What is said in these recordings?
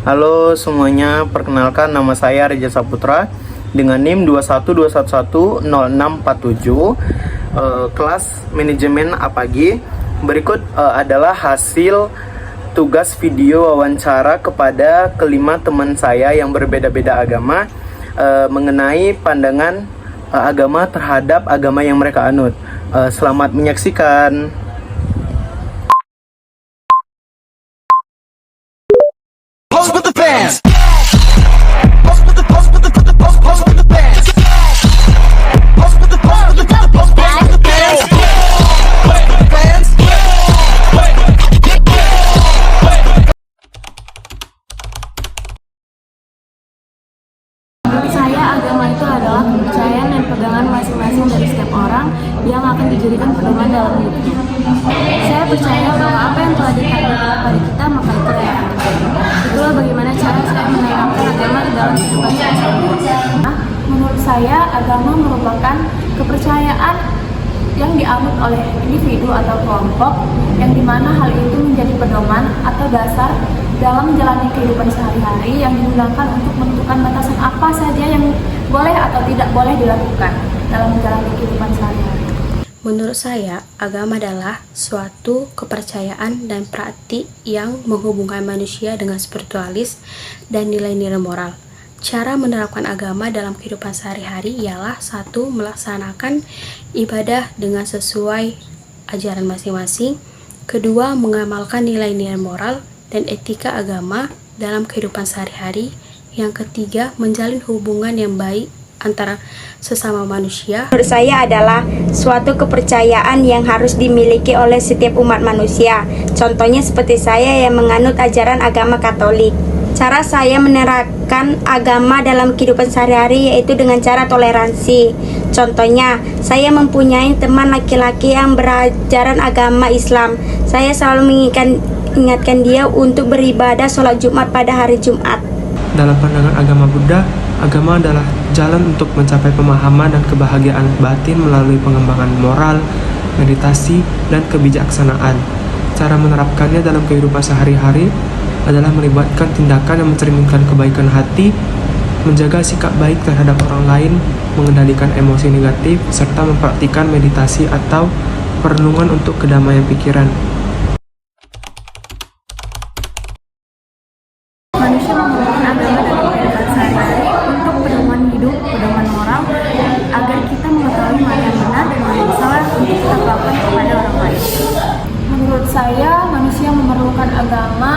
Halo semuanya, perkenalkan nama saya Reja Saputra dengan NIM 212110647, kelas manajemen APAGI. Berikut adalah hasil tugas video wawancara kepada kelima teman saya yang berbeda-beda agama mengenai pandangan agama terhadap agama yang mereka anut. Selamat menyaksikan. Pose with the fans. Menurut saya, agama itu adalah kepercayaan dan pegangan masing-masing dari setiap orang yang akan dijadikan pedoman dalam hidupnya. Saya percaya bahwa apa yang telah ditakdirkan pada kita, maka itu yang akan terjadi. Itulah bagaimana cara saya menerapkan agama di dalam kehidupan saya sehari-hari. Menurut saya, agama merupakan kepercayaan yang dianut oleh individu atau kelompok, yang dimana hal itu menjadi pedoman atau dasar dalam menjalani kehidupan sehari-hari, yang digunakan untuk menentukan batasan apa saja yang boleh atau tidak boleh dilakukan dalam menjalani kehidupan sehari-hari. Menurut saya, agama adalah suatu kepercayaan dan praktik yang menghubungkan manusia dengan spiritualis dan nilai-nilai moral. Cara menerapkan agama dalam kehidupan sehari-hari ialah: 1. Melaksanakan ibadah dengan sesuai ajaran masing-masing. 2. Mengamalkan nilai-nilai moral dan etika agama dalam kehidupan sehari-hari. Yang 3. Menjalin hubungan yang baik antara sesama manusia. Menurut saya adalah suatu kepercayaan yang harus dimiliki oleh setiap umat manusia. Contohnya seperti saya yang menganut ajaran agama Katolik. Cara saya menerapkan agama dalam kehidupan sehari-hari yaitu dengan cara toleransi. Contohnya, saya mempunyai teman laki-laki yang berajaran agama Islam. Saya selalu mengingatkan dia untuk beribadah sholat Jumat pada hari Jumat. Dalam pandangan agama Buddha, agama adalah jalan untuk mencapai pemahaman dan kebahagiaan batin melalui pengembangan moral, meditasi, dan kebijaksanaan. Cara menerapkannya dalam kehidupan sehari-hari adalah melibatkan tindakan yang mencerminkan kebaikan hati, menjaga sikap baik terhadap orang lain, mengendalikan emosi negatif, serta mempraktikkan meditasi atau perenungan untuk kedamaian pikiran. Manusia membutuhkan agama dalam kehidupan sehari-hari untuk pedoman hidup, pedoman moral, agar kita mengetahui mana yang benar dan mana yang salah untuk kita lakukan kepada orang lain. Menurut saya, manusia memerlukan agama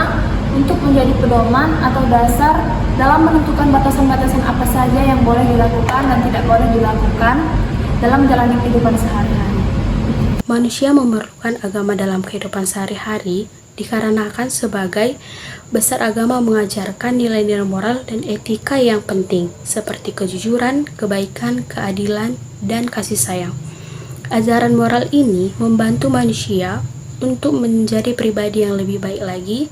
untuk menjadi pedoman atau dasar dalam menentukan batasan-batasan apa saja yang boleh dilakukan dan tidak boleh dilakukan dalam menjalani kehidupan sehari-hari. Manusia memerlukan agama dalam kehidupan sehari-hari dikarenakan sebagai besar agama mengajarkan nilai-nilai moral dan etika yang penting seperti kejujuran, kebaikan, keadilan, dan kasih sayang. Ajaran moral ini membantu manusia untuk menjadi pribadi yang lebih baik lagi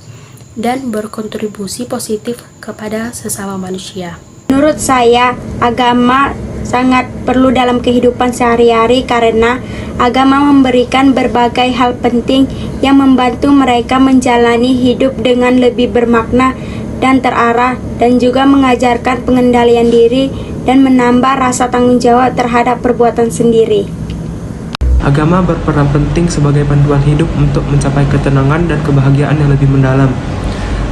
dan berkontribusi positif kepada sesama manusia. Menurut saya, agama sangat perlu dalam kehidupan sehari-hari karena agama memberikan berbagai hal penting yang membantu mereka menjalani hidup dengan lebih bermakna dan terarah, dan juga mengajarkan pengendalian diri dan menambah rasa tanggung jawab terhadap perbuatan sendiri. Agama berperan penting sebagai panduan hidup untuk mencapai ketenangan dan kebahagiaan yang lebih mendalam.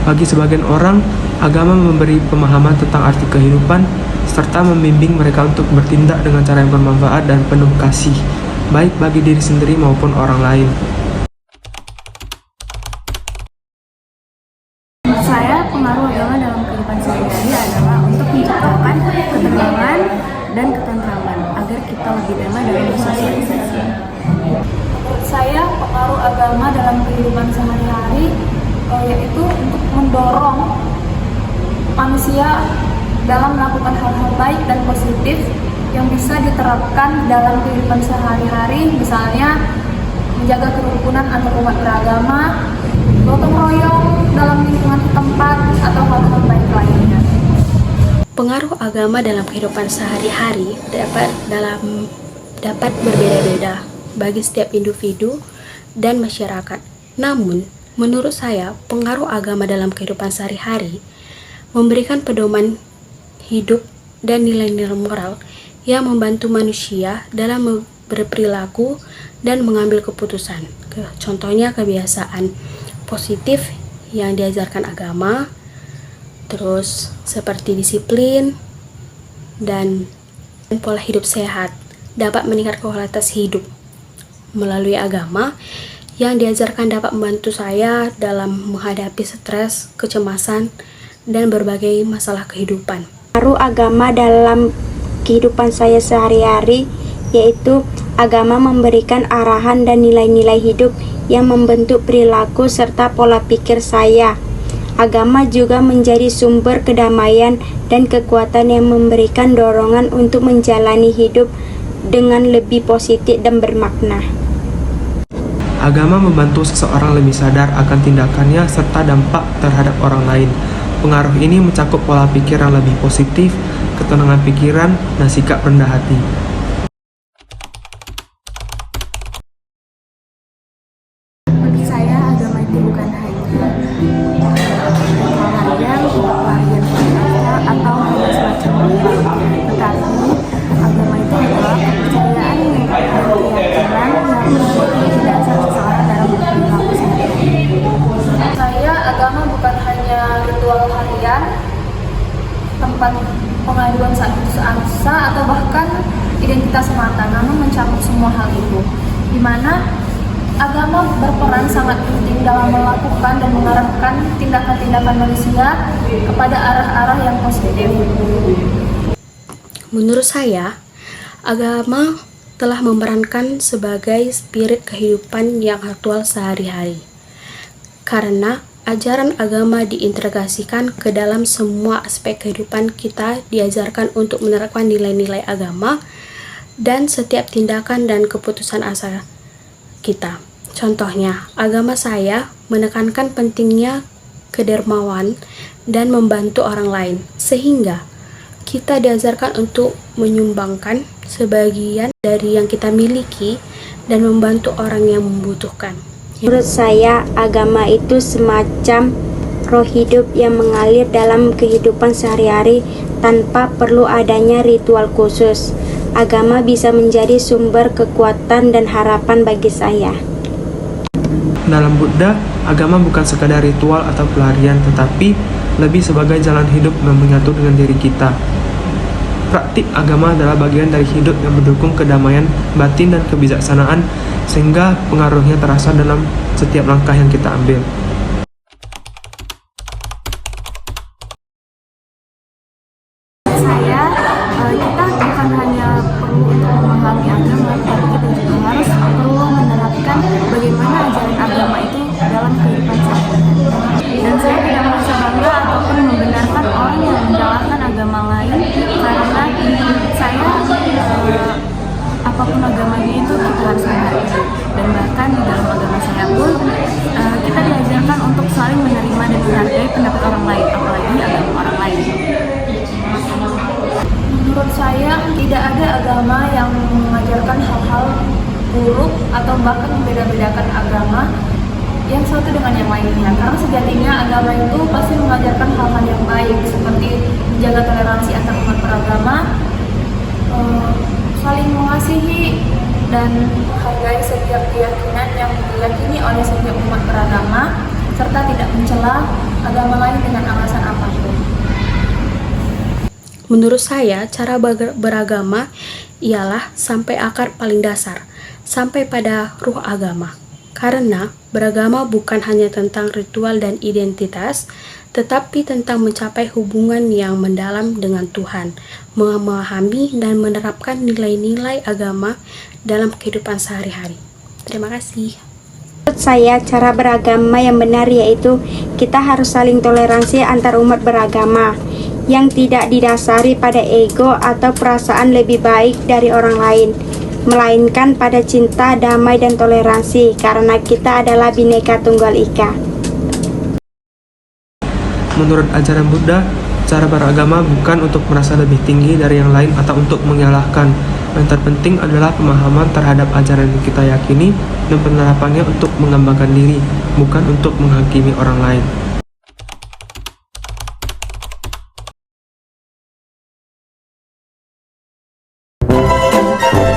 Bagi sebagian orang, agama memberi pemahaman tentang arti kehidupan, serta membimbing mereka untuk bertindak dengan cara yang bermanfaat dan penuh kasih, baik bagi diri sendiri maupun orang lain. Menurut saya, pengaruh agama dalam kehidupan sehari-hari adalah untuk menciptakan ketenangan dan ketentraman agar kita lebih damai dalam bersosialisasi. Menurut saya, pengaruh agama dalam kehidupan sehari-hari yaitu untuk mendorong manusia dalam melakukan hal-hal baik dan positif yang bisa diterapkan dalam kehidupan sehari-hari, misalnya menjaga kerukunan antar umat beragama, gotong royong dalam lingkungan tempat, atau hal-hal baik lainnya. Pengaruh agama dalam kehidupan sehari-hari dapat berbeda-beda bagi setiap individu dan masyarakat. Namun, menurut saya, pengaruh agama dalam kehidupan sehari-hari memberikan pedoman hidup dan nilai-nilai moral yang membantu manusia dalam berperilaku dan mengambil keputusan. Contohnya kebiasaan positif yang diajarkan agama, terus seperti disiplin dan pola hidup sehat dapat meningkatkan kualitas hidup. Melalui agama yang diajarkan dapat membantu saya dalam menghadapi stres, kecemasan, dan berbagai masalah kehidupan. Pengaruh agama dalam kehidupan saya sehari-hari yaitu agama memberikan arahan dan nilai-nilai hidup yang membentuk perilaku serta pola pikir saya. Agama juga menjadi sumber kedamaian dan kekuatan yang memberikan dorongan untuk menjalani hidup dengan lebih positif dan bermakna. Agama membantu seseorang lebih sadar akan tindakannya serta dampak terhadap orang lain. Pengaruh ini mencakup pola pikir yang lebih positif, ketenangan pikiran, dan sikap rendah hati. Bagi saya, agama itu bukan hanya pelarian atau hanya semacam tetapi agama itu adalah kepercayaan dan keyakinan yang menjadi dasar seseorang dalam berperilaku sehari-hari. Saya, agama bukan hanya ritual harian, tempat pengaduan saat putus asa, atau bahkan identitas semata, namun mencakup semua hal itu, di mana agama berperan sangat penting dalam melakukan dan mengarahkan tindakan-tindakan manusia kepada arah-arah yang positif. Menurut saya, agama telah memerankan sebagai spirit kehidupan yang aktual sehari-hari. Karena ajaran agama diintegrasikan ke dalam semua aspek kehidupan kita, diajarkan untuk menerapkan nilai-nilai agama dan setiap tindakan dan keputusan asa kita. Contohnya, agama saya menekankan pentingnya kedermawan dan membantu orang lain, sehingga kita diajarkan untuk menyumbangkan sebagian dari yang kita miliki dan membantu orang yang membutuhkan. Menurut saya, agama itu semacam roh hidup yang mengalir dalam kehidupan sehari-hari tanpa perlu adanya ritual khusus. Agama bisa menjadi sumber kekuatan dan harapan bagi saya. Dalam Buddha, agama bukan sekadar ritual atau pelarian, tetapi lebih sebagai jalan hidup yang menyatu dengan diri kita. Praktik agama adalah bagian dari hidup yang mendukung kedamaian batin dan kebijaksanaan, sehingga pengaruhnya terasa dalam setiap langkah yang kita ambil. Kita bukan hanya perlu untuk memahami agama, tapi kita juga harus perlu menerapkan bagaimana ajaran agama itu dalam kehidupan sehari-hari. Dan saya tidak merasa bangga ataupun membenarkan orang yang menjalankan agama lain, karena menurut saya apapun agamanya itu kita harus menghargai. Dan bahkan di dalam agama saya pun kita diajarkan untuk saling menerima dan menghargai pendapat orang lain, apalagi agama orang lain. Menurut saya, tidak ada agama yang mengajarkan hal-hal buruk atau bahkan membeda-bedakan agama yang satu dengan yang lainnya. Karena sejatinya agama itu pasti mengajarkan hal-hal yang baik, seperti menjaga toleransi antar umat beragama, saling mengasihi, dan menghargai setiap keyakinan yang diyakini oleh setiap umat beragama, serta tidak mencela agama lain dengan alasan apapun. Menurut saya, cara beragama ialah sampai akar paling dasar, sampai pada ruh agama. Karena beragama bukan hanya tentang ritual dan identitas, tetapi tentang mencapai hubungan yang mendalam dengan Tuhan, memahami dan menerapkan nilai-nilai agama dalam kehidupan sehari-hari. Terima kasih. Menurut saya, cara beragama yang benar yaitu kita harus saling toleransi antar umat beragama yang tidak didasari pada ego atau perasaan lebih baik dari orang lain, melainkan pada cinta, damai, dan toleransi, karena kita adalah Bhinneka Tunggal Ika. Menurut ajaran Buddha, cara beragama bukan untuk merasa lebih tinggi dari yang lain atau untuk menyalahkan. Yang terpenting adalah pemahaman terhadap ajaran yang kita yakini dan penerapannya untuk mengembangkan diri, bukan untuk menghakimi orang lain. Assalamualaikum.